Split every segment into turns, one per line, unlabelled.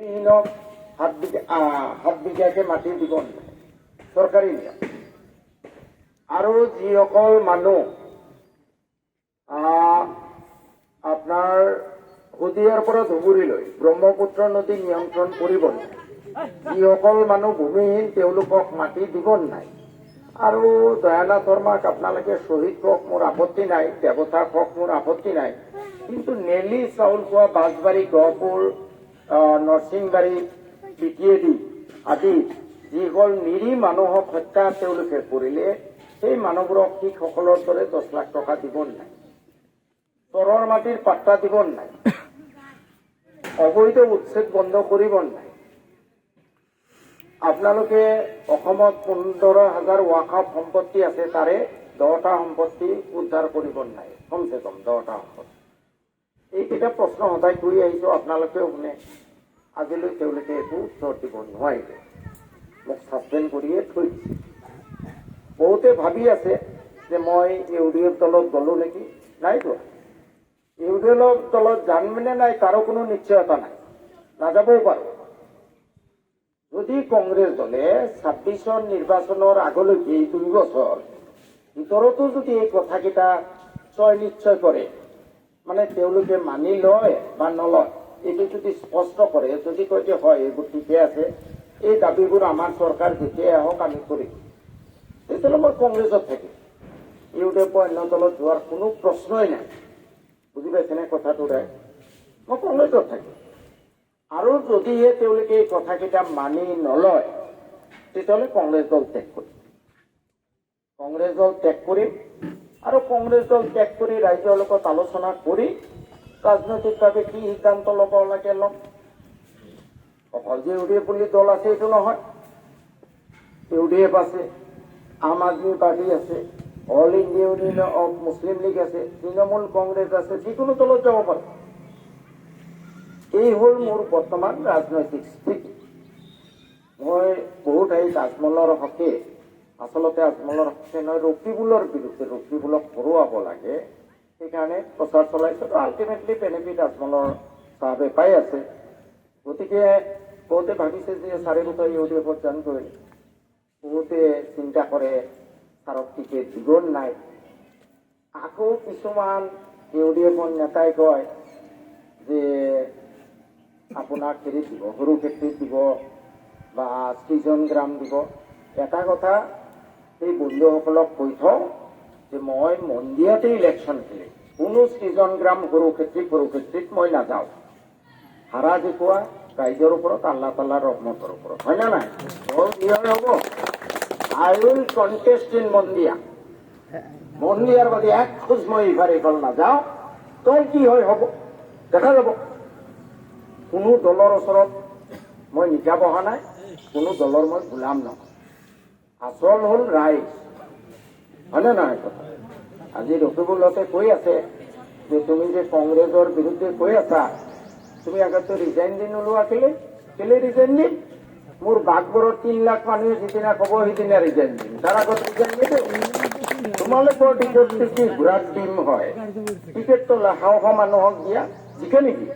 ভূমিহীনক 7 বিঘাকে মাটি দিব চৰকাৰী নিয়ম। আৰু যিসকল মানুহ আপোনাৰ শদিয়াৰ পৰা ধুবুৰীলৈ ব্ৰহ্মপুত্ৰ নদী নিয়ন্ত্ৰণ কৰিব নাই, যিসকল মানুহ ভূমিহীন তেওঁলোকক মাটি দিব নাই। আৰু দয়ানাথ শৰ্মাক আপোনালোকে শ্বহীদ কওক, মোৰ আপত্তি নাই, দেৱতা কওক, মোৰ আপত্তি নাই। কিন্তু নেলি চাউল খোৱা বাঁছবাৰী, গহপুৰ, নৰসিংবাৰী, বিটিয়েডি আদি যিসকল নিৰী মানুহক হত্যা তেওঁলোকে কৰিলে, সেই মানুহবোৰক শিখসকলৰ দৰে 10 লাখ টকা দিব নাই, চৰৰ মাটিৰ পাট্টা দিব নাই, অবৈধ উচ্ছেদ বন্ধ কৰিব নাই। আপোনালোকে অসমত 15,000 ৱাকফ সম্পত্তি আছে, তাৰে 10টা সম্পত্তি উদ্ধাৰ কৰিব নাই, কমচে কম 10টা সম্পত্তি। এইকেইটা প্ৰশ্ন সদায় কৰি আহিছো, আপোনালোকেও শুনে। আজিলৈ তেওঁলোকে একো উত্তৰ দিব নোৱাৰিলে, মোক ছাছপেণ্ড কৰিয়ে থৈ দিছে। বহুতে ভাবি আছে যে মই ইউডিএফ দলত গলো নেকি, নাই যোৱা। ইউডিএফ দলত যামনে নাই তাৰো কোনো নিশ্চয়তা নাই, নাযাবও পাৰো। যদি কংগ্ৰেছ দলে 26ৰ নিৰ্বাচনৰ আগলৈকে এই 2 বছৰ ভিতৰতো যদি এই কথাকেইটা নিশ্চয় কৰে, মানে তেওঁলোকে মানি লয় বা নলয়, এইটো যদি স্পষ্ট কৰে, যদি কয় যে হয় এইবোৰ ঠিকে আছে, এই দাবীবোৰ আমাৰ চৰকাৰ যেতিয়াই আহক আমি কৰিম, তেতিয়াহ'লে মই কংগ্ৰেছত থাকিম। ইউডিএফ অন্য দলত যোৱাৰ কোনো প্ৰশ্নই নাই। বুজি পাইছেনে কথাটো? মই কংগ্ৰেছত থাকিম। আৰু যদিহে তেওঁলোকে এই কথাকেইটা মানি নলয়, তেতিয়াহ'লে কংগ্ৰেছ দল ত্যাগ কৰিম। কংগ্ৰেছ দল ত্যাগ কৰিম আৰু কংগ্ৰেছ দল ত্যাগ কৰি ৰাইজৰ লগত আলোচনা কৰি ৰাজনৈতিকভাৱে কি সিদ্ধান্ত ল'ব লাগে ল'ম। অকল যে ইউডিএফ বুলি দল আছে এইটো নহয়। ইউডিএফ আছে, আম আদমি পাৰ্টি আছে, all India union of Muslim league আছে, তৃণমূল কংগ্ৰেছ আছে, যিকোনো দলত যাব পাৰে। এই হ'ল মোৰ বৰ্তমান ৰাজনৈতিক স্থিতি। মই বহুত আহি তাজমহলৰ হকে, আচলতে তাজমহলৰ হকে নহয়, ৰকিবুলৰ বিৰুদ্ধে, ৰকিবুলক হৰুৱাব লাগে, সেইকাৰণে প্ৰচাৰ চলাইছো। আল্টিমেটলি বেনিফিট তাজমহলৰ চাহাবে পাই আছে। গতিকে বহুতে ভাবিছে যে 4 বছৰ ইউডিএফত জইন কৰিলে, বহুতে চিন্তা কৰে ছাৰক টিকেট দিব নাই। আকৌ কিছুমান ইউডিএফৰ নেতাই কয় যে আপোনাক হেৰিত দিব, সৰু ক্ষেত্ৰত দিব বা সৃজন গ্ৰাম দিব। এটা কথা সেই বন্ধুসকলক কৈ থওঁ যে মই মন্দিৰতে ইলেকশ্যন খেলিম, কোনো সৃজন গ্ৰাম সৰু ক্ষেত্ৰত মই নাযাওঁ। হাৰা দেখুওৱা ৰাইজৰ ওপৰত, আল্লাহ তাল্লাৰ ৰহমতৰ ওপৰত, হয় না নাই? হ'ব আই উইল কণ্টেষ্ট ইন মন্দিয়া। মন্দিয়াৰ বাদে 1 খোজ মই ইফালে ইফাল নাযাওঁ। তই কি হয় হ'ব, দেখা যাব। কোনো দলৰ ওচৰত মই নিজা বহা নাই, কোনো দলৰ মই গোলাম নহয়। আচল হ'ল ৰাইজ, হয়নে নহয় কথা? আজি ৰকিবুলতে কৈ আছে যে তুমি যে কংগ্ৰেছৰ বিৰুদ্ধে কৈ আছা, তুমি আগতে ৰিজাইন দি নোলোৱা কেলে ৰিজাইন দিম? মোৰ বাঘবোৰৰ 3 লাখ মানুহে যিদিনা ক'ব সেইদিনা ৰিজাইন দিম, তাৰ আগত ৰিজাইন নিদিওঁ। তোমালোকৰ টিকেটটো কি ঘোঁৰাৰ টিম হয়? টিকেটটো লাখ মানুহক দিয়া জিকে নেকি?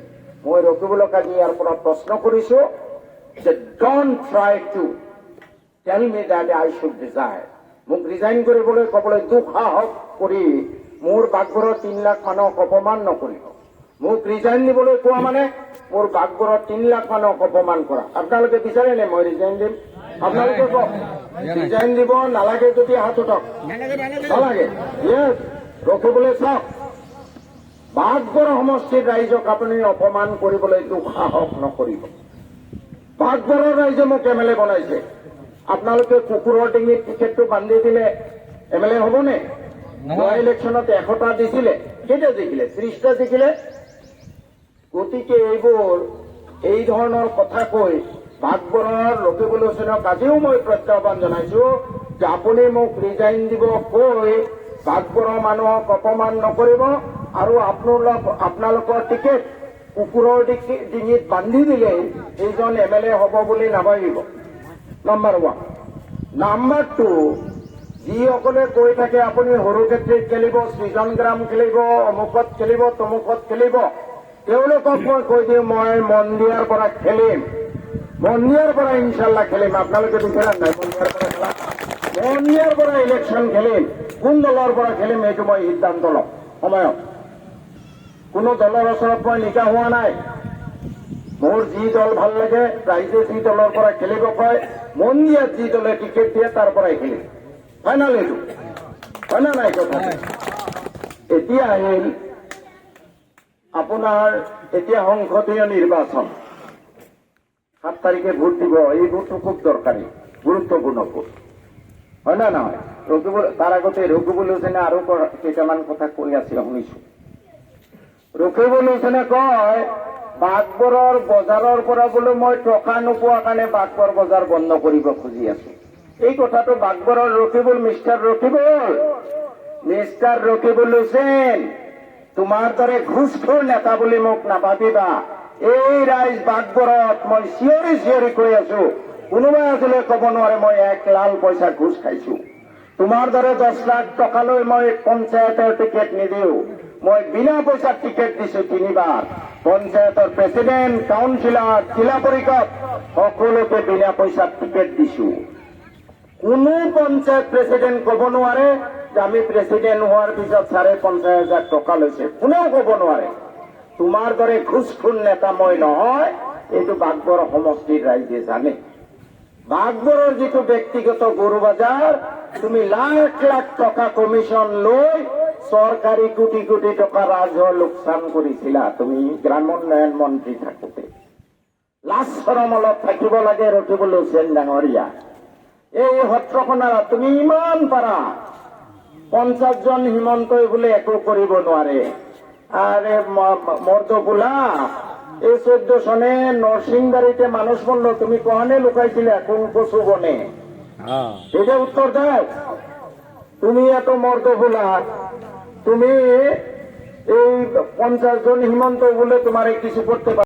মই ৰকিবুলক আজি ইয়াৰ পৰা প্ৰশ্ন কৰিছো যে don't try to tell me that I should resign. মোক ৰিজাইন কৰিবলৈ ক'বলৈ দুঃসাহস কৰি মোৰ বাঘবোৰৰ 3 লাখ মানুহক অপমান নকৰিব। মোক ৰিজাইন দিবলৈ কোৱা মানে মোৰ বাঘবোৰৰ 3 লাখ মানুহক অপমান কৰা। আপোনালোকে বিচাৰেনে মই ৰিজাইন দিম? আপোনালোকে কওক, ৰিজাইন দিব নালাগে যদি হাত উঠক। নালাগে, ইয়েছ, ৰকিবুলে চাওক, বাঘবৰ সমষ্টিৰ ৰাইজক আপুনি অপমান কৰিবলৈ দুঃসাহস নকৰিব। বাঘবৰৰ ৰাইজে মোক MLA বনাইছে। আপোনালোকে কুকুৰৰ ডিঙিত টিকেটটো বান্ধি দিলে MLA হ'বনে? যোৱা ইলেকশ্যনত 100টা দিছিলে, কেইটা জিকিলে? 30টা জিকিলে। গতিকে এই ধৰণৰ কথা কৈ বাঘবৰৰ ৰকিবুল হুছেইনক আজিও মই প্ৰত্যাহ্বান জনাইছো যে আপুনি মোক ৰিজাইন দিব কৈ বাঘবৰৰ মানুহক অপমান নকৰিব আৰু আপোনালোকৰ টিকেট কুকুৰৰ ডিঙিত বান্ধি দিলেই এইজন MLA হ'ব বুলি নাভাবিব। নাম্বাৰ 1। নাম্বাৰ 2, যিসকলে কৈ থাকে আপুনি সৰু ক্ষেত্ৰত খেলিব, সৃজন গ্ৰাম খেলিব, অমুকত খেলিব, তমুকত খেলিব, তেওঁলোকক মই কৈ দিওঁ, মই মন দিয়াৰ পৰা খেলিম, মন দিয়াৰ পৰা ইনশাল্লাহ খেলিম। আপোনালোকে বিচাৰে নাই মন দিয়াৰ পৰা খেলা? মন দিয়াৰ পৰা ইলেকশ্যন খেলিম। কোন দলৰ পৰা খেলিম এইটো মই সিদ্ধান্ত ল'ম সময়ত। কোনো দলৰ ওচৰত মই নিকা হোৱা নাই। মোৰ যি দল ভাল লাগে, ৰাইজে যি দলৰ পৰা খেলিব কয়, মন দিয়াত যি দলে টিকেট দিয়ে তাৰ পৰাই খেলিম। ফাইনেল এইটো, হয় না নাই কথা? এতিয়া আহিল আপোনাৰ, এতিয়া সংসদীয় নিৰ্বাচন 7 তাৰিখে ভোট দিব। এই ভোটটো খুব দৰকাৰী, গুৰুত্বপূৰ্ণ ভোট, হয় না নহয়? তাৰ আগতে ৰকিবুল হুছেইনে আৰু কেইটামান কথা কৈ আছে শুনিছো। ৰকিবুল হুছেইনে কয়, বাঘবৰৰ বজাৰৰ পৰা বোলো মই টকা নোপোৱা কাৰণে বাঘবৰ বজাৰ বন্ধ কৰিব খুজি আছো। এই কথাটো বাঘবৰৰ ৰকিবুল, মিষ্টাৰ ৰকিবুল হুছেইন, তোমাৰ দৰে ঘুষখোৰ নেতা বুলি মোক নাভাবিবা। এই ৰাইজ বাঘবৰত মই চিঞৰি চিঞৰি কৈ আছো, কোনোবাই আছিলে কব নোৱাৰে মই 1 লাখ পইচা ঘুষ খাইছো। তোমাৰ দৰে 10 লাখ টকালৈ মই পঞ্চায়তৰ টিকেট নিদিও। মই বিনা পইচাৰ টিকেট দিছো 3বাৰ। পঞ্চায়তৰ প্ৰেচিডেণ্ট, কাউন্সিলৰ, জিলা পৰিষদ সকলোকে বিনা পইচাৰ টিকেট দিছো। কোনো পঞ্চায়ত প্ৰেচিডেণ্ট কব নোৱাৰে যে আমি প্ৰেচিডেণ্ট হোৱাৰ পিছত 50,500 টকা লৈছে, কোনেও কব নোৱাৰে। তোমাৰ দৰে ঘুষখোৰ নেতা মই নহয়, এইটো বাঘবৰ সমষ্টিৰ ৰাইজে জানে। বাঘবৰৰ যিটো ব্যক্তিগত গৰু বজাৰ, তুমি লাখ লাখ টকা কমিশন লৈ চৰকাৰী কোটি কোটি টকা ৰাজহ লোকচান কৰিছিলা তুমি গ্ৰামোন্নয়ন মন্ত্ৰী থাকোতে। লাজ শৰম অলপ থাকিব লাগে ৰকিবুল হুছেইন ডাঙৰীয়া। এই সত্ৰখনাত তুমি ইমান পাৰা, 50 জন হিমন্তই বোলে একো কৰিব নোৱাৰে। আরে মর্দপুলা এই 14 সনে নরসিংবাড়িতে মানুষ মরল, তুমি কখনে লুকাইছিলে কোন পশু বনে? এটা উত্তর দাও। তুমি এত মর্দপুলা, তুমি এই 50 জন হিমন্ত বলে তোমার কিছু করতে